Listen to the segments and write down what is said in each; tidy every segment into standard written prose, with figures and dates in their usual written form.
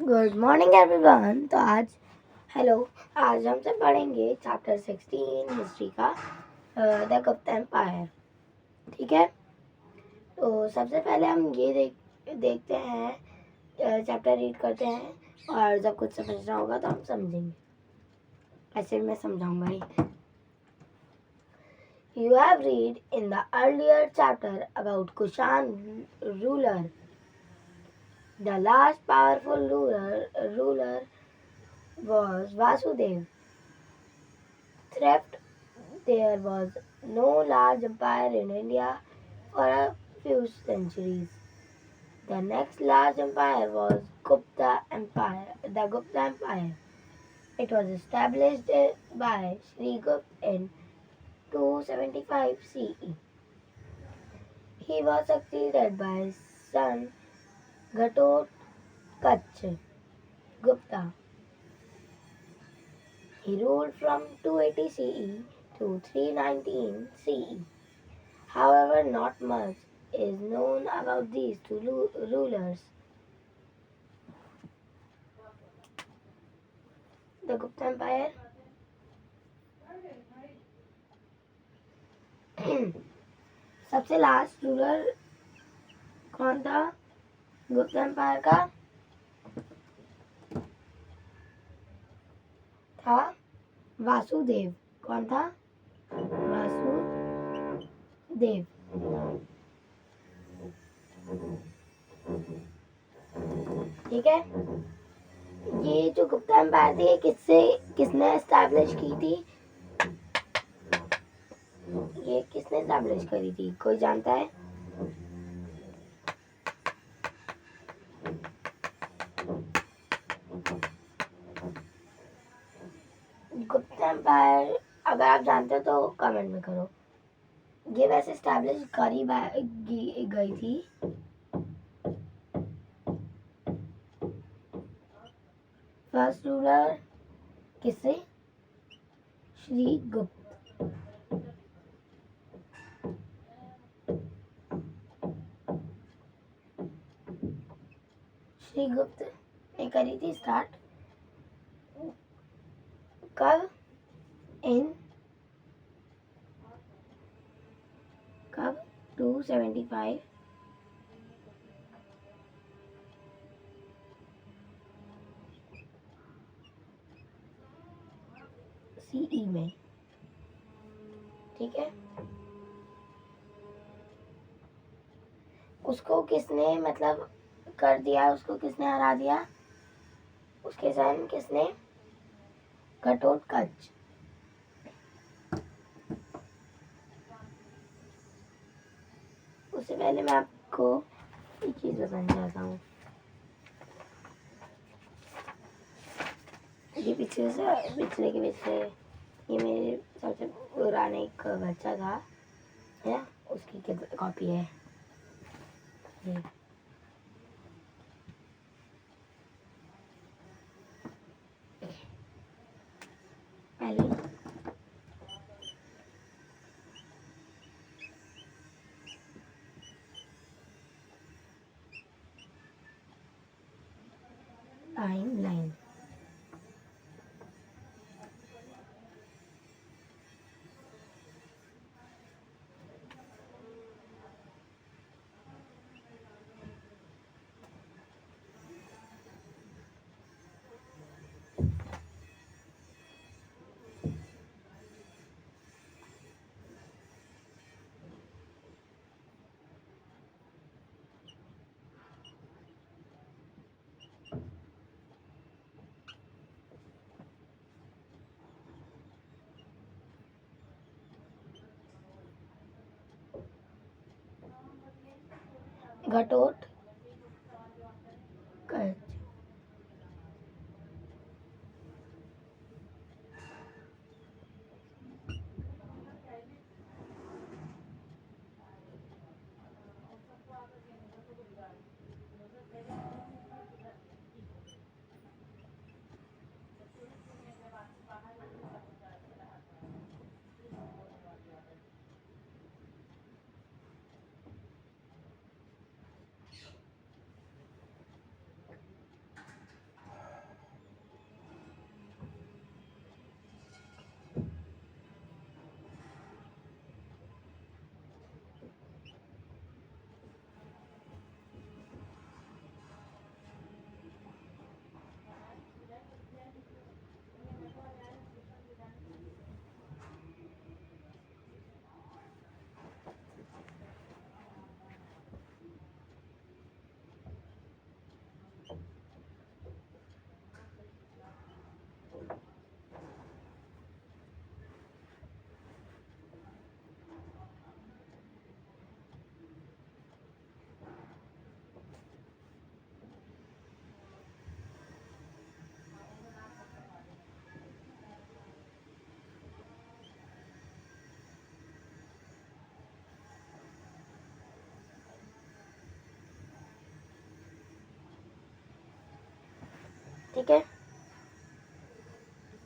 Good morning everyone. तो आज hello आज हम सब पढ़ेंगे चैप्टर 16 हिस्ट्री का द गुप्ता एम्पायर। ठीक है, तो सबसे पहले हम ये देखते हैं, चैप्टर रीड करते हैं और जब कुछ समझना होगा तो हम समझेंगे। ऐसे मैं समझाऊंगा ही। You have read in the earlier chapter about Kushan ruler. The last powerful ruler was Vasudev. Theft. There was no large empire in India for a few centuries. The next large empire was the Gupta Empire. It was established by Srigupta in 275 CE. He was succeeded by his son Ghatotkacha Gupta. He ruled from 280 CE to 319 CE. However, not much is known about these two rulers. The Gupta Empire. सबसे last ruler कौन था Gupta empire का? था वासुदेव। कौन था? वासुदेव। ठीक है, ये जो गुप्ता एम्पायर थी किसने एस्टैब्लिश की थी? ये किसने एस्टैब्लिश करी थी, कोई जानता है? गुप्ता एम्पायर अगर आप जानते हो तो कमेंट में करो। ये वैसे एस्टैब्लिश करी गई थी फर्स्ट रूलर किससे? श्रीगुप्त। श्रीगुप्त ने करी थी स्टार्ट। कब? कब? 275 CE में। ठीक है, उसको किसने मतलब कर दिया, उसको किसने हरा दिया? उसके सन किसने? घटोत्कच। उससे पहले मैं आपको एक चीज बताना चाहता हूँ। ये पिछले के पिछले ये मेरे सबसे पुराने एक बच्चा था है, उसकी कॉपी है ये। पहले टाइमलाइन। घटोत्कच। ठीक है,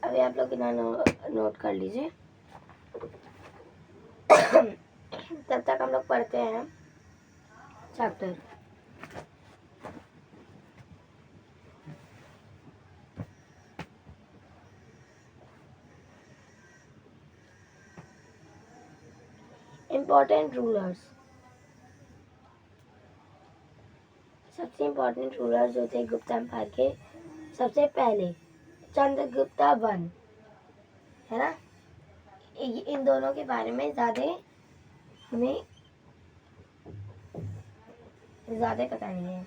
अभी आप लोग इतना नोट कर लीजिए। तब तक हम लोग पढ़ते हैं चैप्टर। Important rulers. सबसे इम्पोर्टेंट रूलर जो थे गुप्ता एम्पायर के, सबसे पहले चंद्रगुप्ता वन, है ना। इन दोनों के बारे में हमें ज़्यादा पता नहीं है।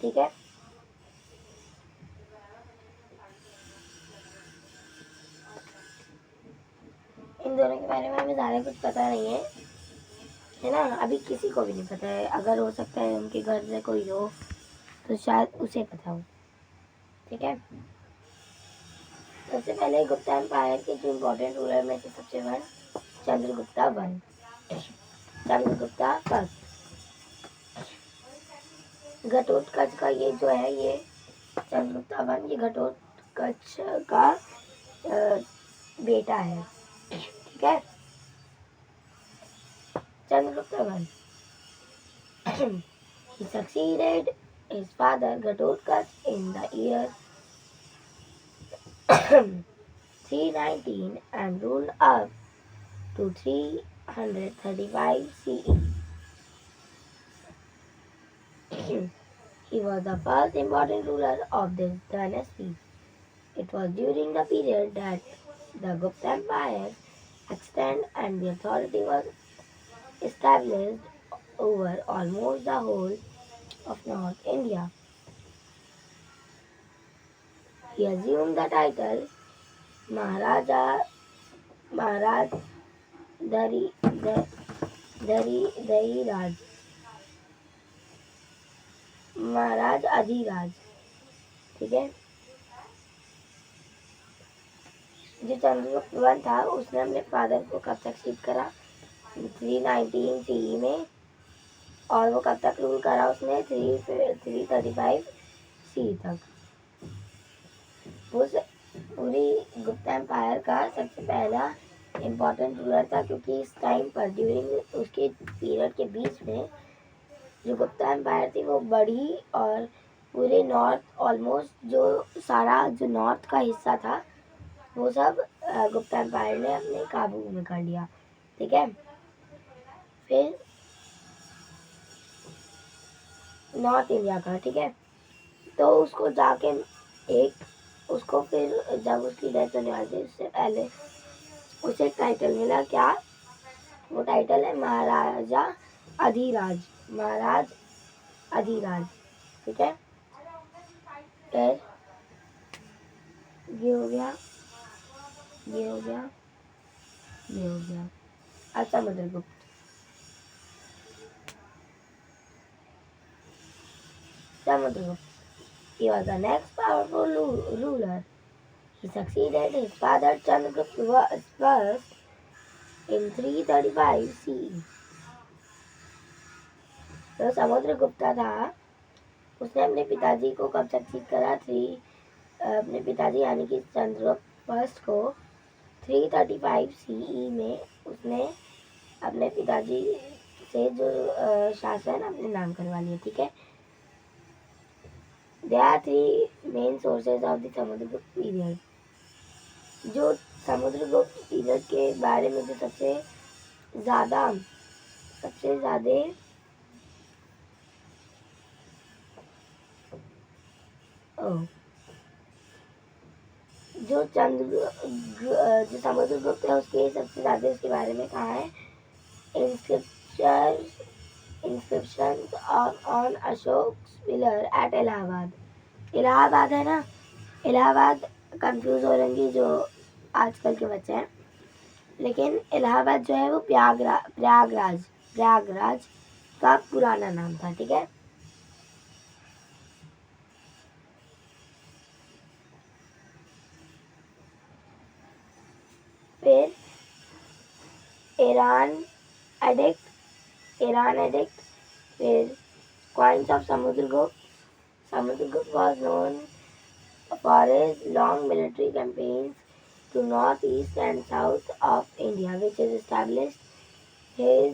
ठीक है, इन दोनों के बारे में हमें ज़्यादा कुछ पता नहीं है ना। अभी किसी को भी नहीं पता है। अगर हो सकता है उनके घर में कोई हो तो शायद उसे पता हो। ठीक है, सबसे पहले गुप्ता एम्पायर के जो इम्पोर्टेंट रूलर में से सबसे one Chandragupta one, Chandragupta first. Ghatotkacha का ये जो है, ये चंद्रगुप्ता वन, ये घटोत्कच का बेटा है। ठीक है, Chandragupta one he succeeded his father Ghatotkacha in the year 319 and ruled up to 335 CE. He was the first important ruler of this dynasty. It was during the period that the Gupta Empire extended and the authority was established over almost the whole of North India. He assumed the title Maharaj Dhariraj, महाराज अधिराज। ठीक है, जो Chandragupta one था उसने अपने father को कब तक sheet करा, 319 CE में, और वो कब तक रूल करा उसने, 335 CE तक। उस पूरी गुप्ता एम्पायर का सबसे पहला इम्पोर्टेंट रूलर था, क्योंकि इस टाइम पर ड्यूरिंग उसके पीरियड के बीच में जो गुप्ता एम्पायर थी वो बढ़ी, और पूरे नॉर्थ, ऑलमोस्ट जो सारा जो नॉर्थ का हिस्सा था वो सब गुप्ता एम्पायर ने अपने काबू में कर लिया। ठीक है, फिर नॉर्थ इंडिया का, ठीक है, तो उसको जाके उसको फिर जब उसकी डेथ होने वाली थी उससे पहले उसे टाइटल मिला, क्या वो टाइटल है, महाराजा अधिराज, महाराज अधिराज। ठीक है, फिर ये हो गया, ये हो गया, ये हो गया। अब Samudragupta. Samudragupta, he was the next powerful ruler. He succeeded his father Chandragupta first in 335 CE. तो समुद्रगुप्ता था, उसने अपने पिताजी को कब सक्सीड करा, अपने पिताजी यानी कि चंद्रगुप्त फर्स्ट को 335 CE में उसने अपने पिताजी से जो शासन अपने नाम करवा लिया। ठीक है, There are three main sources of the Samudragupta period. जो समुद्रगुप्त पीरियड के बारे में जो सबसे ज़्यादा जो समुद्रगुप्त है उसके सबसे ज़्यादा उसके बारे में कहा है inscription on Ashok's pillar at Allahabad. Allahabad है ना, इलाहाबाद कंफ्यूज हो रहेंगे जो आजकल के बच्चे हैं, लेकिन इलाहाबाद जो है वो प्रयागराज का पुराना नाम था, ठीक है। फिर ईरान एडिक्ट, फिर coins of Samudragupta was known for his long military campaigns to north, east and south of India, which has established his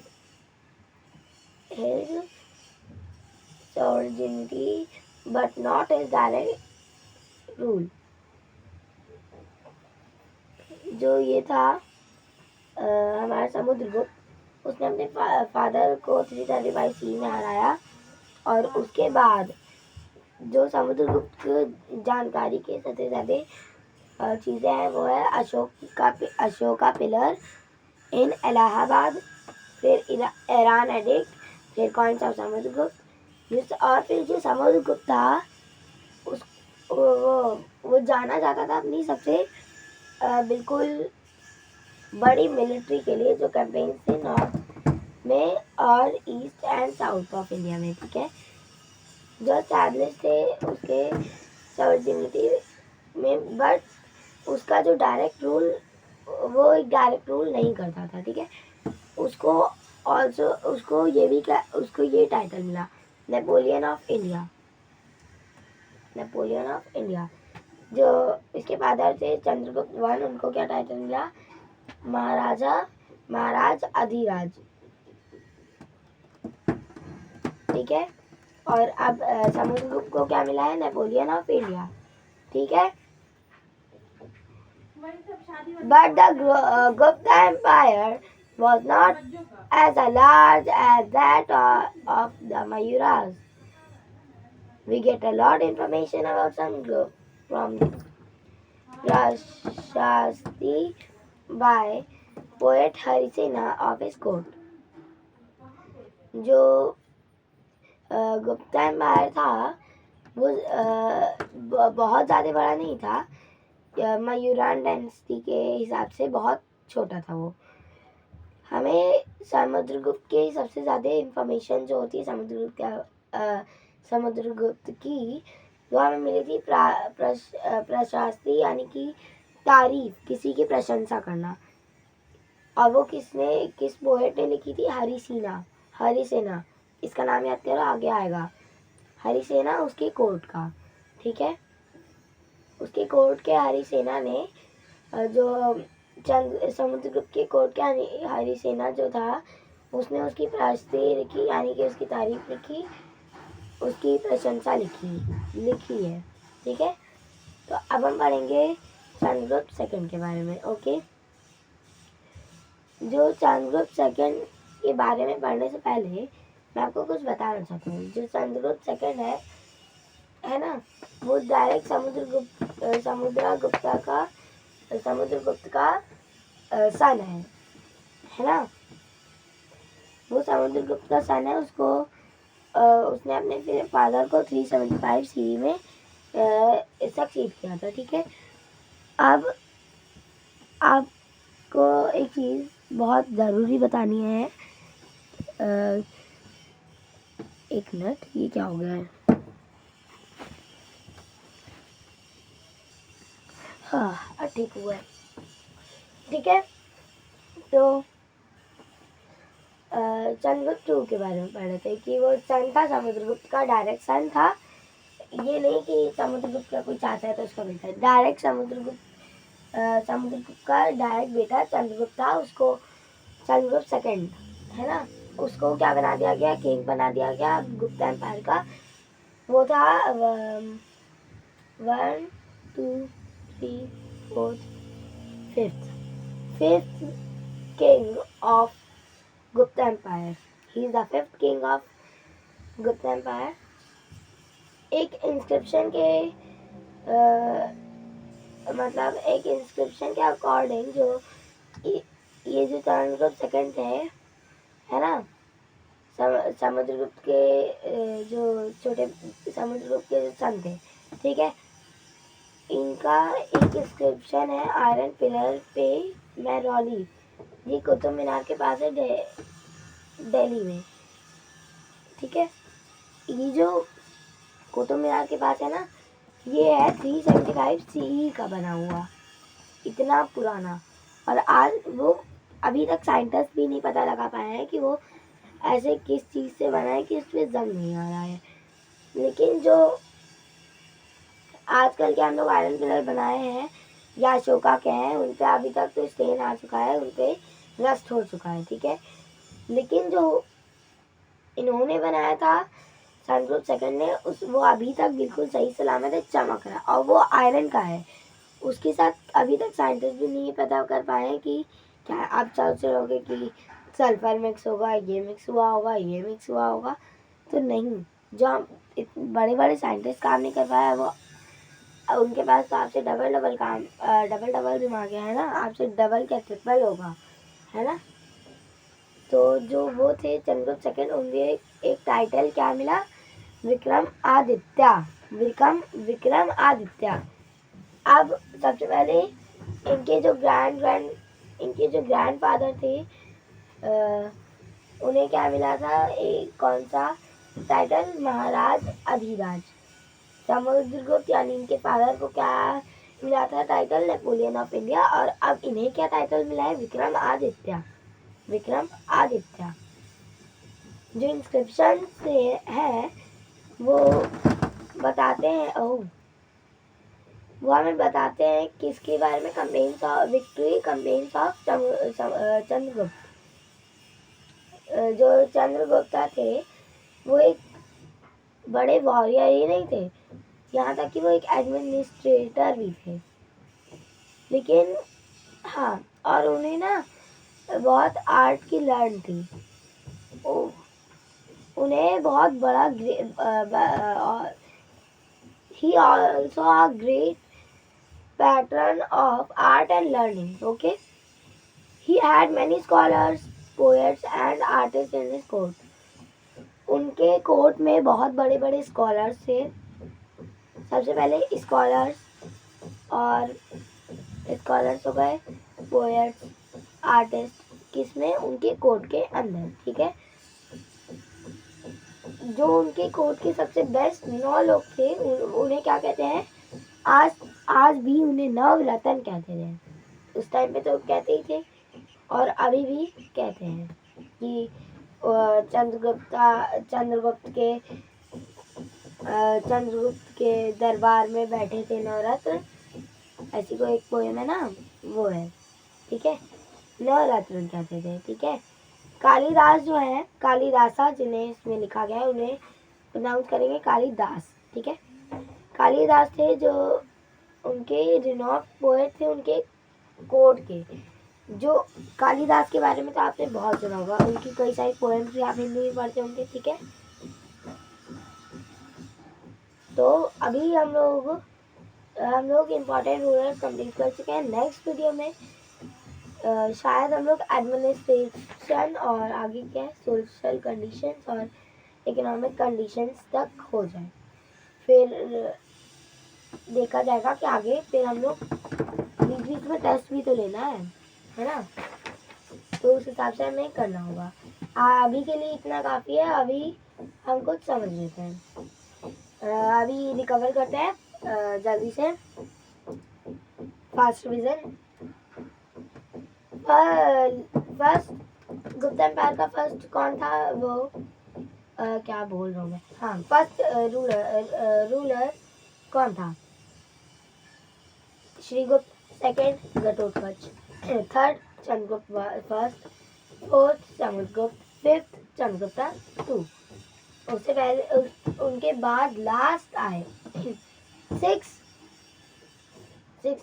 sovereignty but not his direct rule. जो ये था हमारा समुद्रगुप्त, उसने अपने फादर को 335 सी में हराया, और उसके बाद जो समुद्रगुप्त की जानकारी के सबसे ज़्यादा चीज़ें हैं वो है अशोका पिलर इन इलाहाबाद, फिर ईरान एडिक्ट, फिर कॉइन्स ऑफ समुद्रगुप्त, और फिर जो समुद्रगुप्त था उस वो जाना जाता था अपनी सबसे बिल्कुल बड़ी मिलिट्री के लिए, जो कैंपेन थे नॉर्थ में और east and south of India में, ठीक है, जो एस्टैब्लिश थे उसके सॉवरेनिटी में, बट उसका जो डायरेक्ट रूल, वो एक डायरेक्ट रूल नहीं करता था, ठीक है। उसको ये टाइटल मिला नेपोलियन ऑफ इंडिया। जो इसके फादर थे चंद्रगुप्त वन, उनको क्या टाइटल मिला, महाराज अधिराज, ठीक है। और अब समुद्रगुप्त को क्या मिला है, नेपोलियन ऑफ इंडिया, ठीक है। But the Gupta Empire was not as large as that of the Mayuras. We get a lot of information about Samudra from Prashasti by poet Harisena of his court. जो Gupta empire था वो बहुत ज़्यादा बड़ा नहीं था, मयूरान डायनेस्टी के हिसाब से बहुत छोटा था वो। हमें समुद्रगुप्त के सबसे ज़्यादा इंफॉर्मेशन जो होती है समुद्रगुप्त की, वो हमें मिली थी प्रशस्ति, यानी कि तारीफ, किसी की प्रशंसा करना, और वो किस पोएट ने लिखी थी, हरिसेना, इसका नाम याद करो, आगे आएगा, हरिसेना उसके कोर्ट का, ठीक है। उसके कोर्ट के हरिसेना ने जो समुद्रगुप्त के कोर्ट के हरिसेना जो था, उसने उसकी प्रशस्ति लिखी, यानी कि उसकी तारीफ लिखी, उसकी प्रशंसा लिखी है, ठीक है। तो अब हम पढ़ेंगे चंद्रगुप्त सेकंड के बारे में, ओके। जो चंद्रगुप्त सेकंड के बारे में पढ़ने से पहले मैं आपको कुछ बताना चाहता हूँ। जो चंद्रगुप्त सेकंड है ना, वो डायरेक्ट समुद्रगुप्त का सन है ना। वो समुद्रगुप्त का सन है, उसने अपने फादर को 375 सी में सक्सीड किया था, ठीक है। अब आपको एक चीज़ बहुत ज़रूरी बतानी है, एक मिनट, ये क्या हो गया है, हाँ ठीक हुआ है, ठीक है। तो चंद्रगुप्त टू के बारे में पढ़े थे कि वो सन था, समुद्रगुप्त का डायरेक्ट सन था। ये नहीं कि समुद्रगुप्त का कोई चाहता है तो उसका बेटा है, डायरेक्ट समुद्रगुप्त का डायरेक्ट बेटा चंद्रगुप्त था, उसको चंद्रगुप्त सेकंड है ना, उसको क्या बना दिया गया, किंग बना दिया गया गुप्ता एम्पायर का। वो था 1 2 3 4 5th king of Gupta Empire. He is the 5th king of Gupta Empire. एक इंस्क्रिप्शन के अकॉर्डिंग जो ये जो चंद्रगुप्त सेकंड थे, है ना, समुद्रगुप्त के जो छोटे समुद्रगुप्त के जो सन थे, ठीक है, इनका एक इंस्क्रिप्शन है आयरन पिलर पे मेहरौली, ये कुतुब मीनार के पास है दिल्ली में, ठीक है। ये जो कुतुब मीनार के पास है ना, ये है 375 CE का बना हुआ, इतना पुराना। और आज वो अभी तक साइंटिस्ट भी नहीं पता लगा पाए हैं कि वो ऐसे किस चीज़ से बना है कि उस पर जंग नहीं आ रहा है। लेकिन जो आजकल के हम लोग आयरन पिलर बनाए हैं या अशोका के हैं, उन पे अभी तक तो स्टेन आ चुका है, उन पे रस्ट हो चुका है, ठीक है। लेकिन जो इन्होंने बनाया था सनग्रुप सेकंड ने, वो अभी तक बिल्कुल सही सलामत है, चमक रहा है, और वो आयरन का है। उसके साथ अभी तक साइंटिस्ट भी नहीं पता कर पाए हैं कि क्या आप सोच रहे होगे कि सल्फर मिक्स होगा, ये मिक्स हुआ होगा, ये मिक्स हुआ होगा, तो नहीं। जो हम बड़े बड़े साइंटिस्ट काम नहीं कर पाए, वो उनके पास तो आपसे डबल दिमाग है ना, आपसे डबल क्या ट्रिपल होगा, है ना। तो जो वो थे चंद्रगुप्त सेकंड, उन्हें एक टाइटल क्या मिला, विक्रमादित्य। विक्रमादित्य। अब सबसे पहले इनके जो ग्रैंडफादर थे, उन्हें क्या मिला था, एक कौन सा टाइटल, महाराज अधिराज। समुद्रगुप्त यानी इनके फादर को क्या मिला था टाइटल, नेपोलियन ऑफ इंडिया। और अब इन्हें क्या टाइटल मिला है, विक्रमादित्य। जो इंस्क्रिप्शन से है वो बताते हैं, वो हमें बताते हैं किसके बारे में, कैंपेन्स ऑफ चंद्रगुप्त। जो चंद्रगुप्ता थे वो एक बड़े वॉरियर ही नहीं थे, यहाँ तक कि वो एक एडमिनिस्ट्रेटर भी थे। लेकिन हाँ, और उन्हें ना बहुत आर्ट की लर्न थी, उन्हें बहुत बड़ा he also a great patron of art and learning. Okay, he had many scholars, poets and artists in his court. उनके कोर्ट में बहुत बड़े बड़े स्कॉलर्स थे। सबसे पहले स्कॉलर्स, और स्कॉलर्स हो गए पोएट्स, आर्टिस्ट, किसमें, उनके कोर्ट के अंदर, ठीक है। जो उनके कोर्ट के सबसे बेस्ट 9 लोग थे, उन्हें क्या कहते हैं, आज भी उन्हें नवरत्न कहते थे। उस टाइम पे तो कहते ही थे और अभी भी कहते हैं कि चंद्रगुप्त के दरबार में बैठे थे नवरत्न, ऐसी कोई एक पोएम है ना, वो है, ठीक है, नवरत्न कहते थे, ठीक है। कालिदास जो है, कालिदासा जिन्हें इसमें लिखा गया है, उन्हें प्रोनाउंस करेंगे कालिदास, ठीक है। कालिदास थे जो उनके रिनॉफ पोएट थे, उनके कोर्ट के। जो कालिदास के बारे में तो आपने बहुत सुना होगा, उनकी कई सारी पोएम्स भी आप हिंदी में पढ़ते होंगे, ठीक है। तो अभी हम लोग इम्पोर्टेंट रूलर्स कंप्लीट कर चुके हैं। नेक्स्ट वीडियो में शायद हम लोग एडमिनिस्ट्रेशन और आगे क्या है, सोशल कंडीशंस और इकोनॉमिक कंडीशंस तक हो जाए, फिर देखा जाएगा कि आगे फिर हम लोग बीच में टेस्ट भी तो लेना है ना, तो उस हिसाब से हमें करना होगा। अभी के लिए इतना काफ़ी है, अभी हम कुछ समझ लेते हैं। अभी रिकवर करते हैं जल्दी से, fast revision. First Gupta empire का फर्स्ट कौन था, वो क्या बोल रहा हूँ मैं, हाँ, फर्स्ट रूलर कौन था, Shrigupta. Second Ghatotkacha, third Chandragupta first, fourth Samudragupta, fifth Chandragupta 2। उससे पहले उनके बाद लास्ट आए 6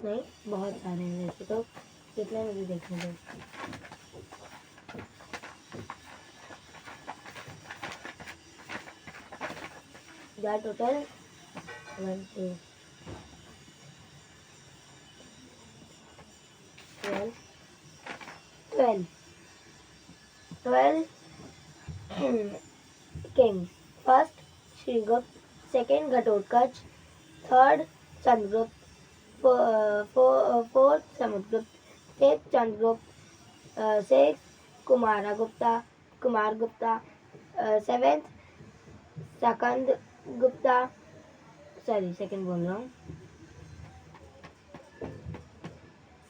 नहीं, बहुत सारे हैं वैसे तो, कितने मुझे देखने दो। या total 1 2 12 12 kings. First, Shrigupta. Second, Ghatotkacha. Third, Chandragupta. Fourth, Samudragupta. Fifth, Chandragupta. Sixth, Kumar Gupta. Seventh, Sakand Gupta. Second बोल रहा हूँ.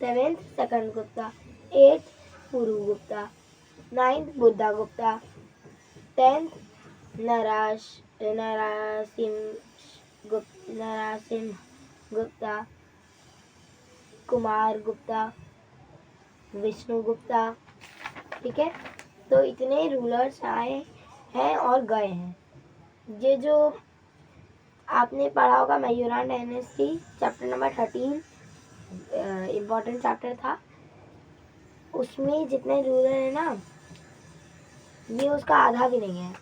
सेवेंथ सकंद गुप्ता. एट्थ पुरु गुप्ता. नाइन्थ बुद्धा गुप्ता. 10th नरासिम गुप्ता. कुमार गुप्ता. विष्णु गुप्ता. ठीक है, तो इतने रूलर्स आए हैं और गए हैं. ये जो आपने पढ़ा होगा Mauryan dynasty chapter number 13 important chapter था. उसमें जितने रूलर हैं ना, ये उसका आधा भी नहीं है.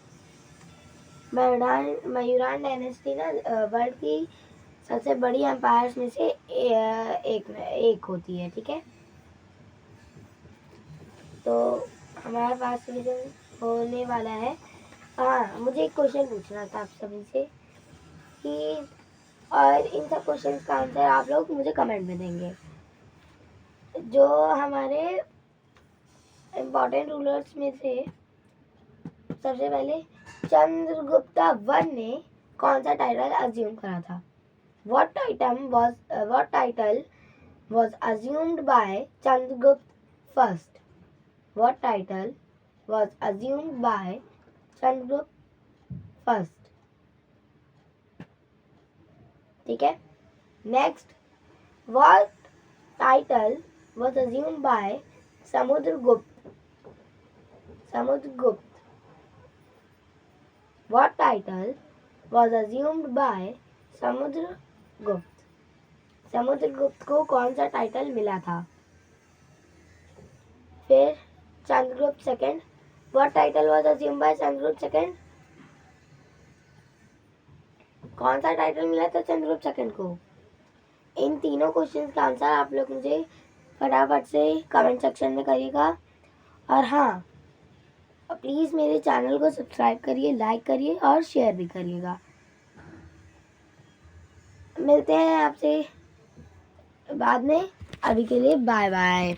मयूरान डायनेस्टी ना वर्ल्ड की सबसे बड़ी एम्पायर्स में से एक होती है. ठीक है, तो हमारे पास रिवीजन होने वाला है. हाँ, मुझे एक क्वेश्चन पूछना था आप सभी से कि, और इन सब क्वेश्चन का आंसर आप लोग मुझे कमेंट में देंगे. जो हमारे इम्पोर्टेंट रूलर्स में से सबसे पहले चंद्रगुप्ता वन ने कौन सा टाइटल अज्यूम करा था? What title was assumed by Chandragupta first? What title was assumed by Chandragupta first? ठीक है. Next, what title was assumed by Samudragupta? What title was assumed by Samudragupta? Samudragupta को कौन सा टाइटल मिला था? फिर Chandragupta second. What title was assumed by Chandragupta second? कौन सा टाइटल मिला था चंद्रगुप्त सेकंड को? इन तीनों क्वेश्चंस का आंसर आप लोग मुझे फटाफट से कमेंट सेक्शन में करिएगा. और हाँ, प्लीज़ मेरे चैनल को सब्सक्राइब करिए, लाइक करिए और शेयर भी करिएगा. मिलते हैं आपसे बाद में. अभी के लिए बाय बाय.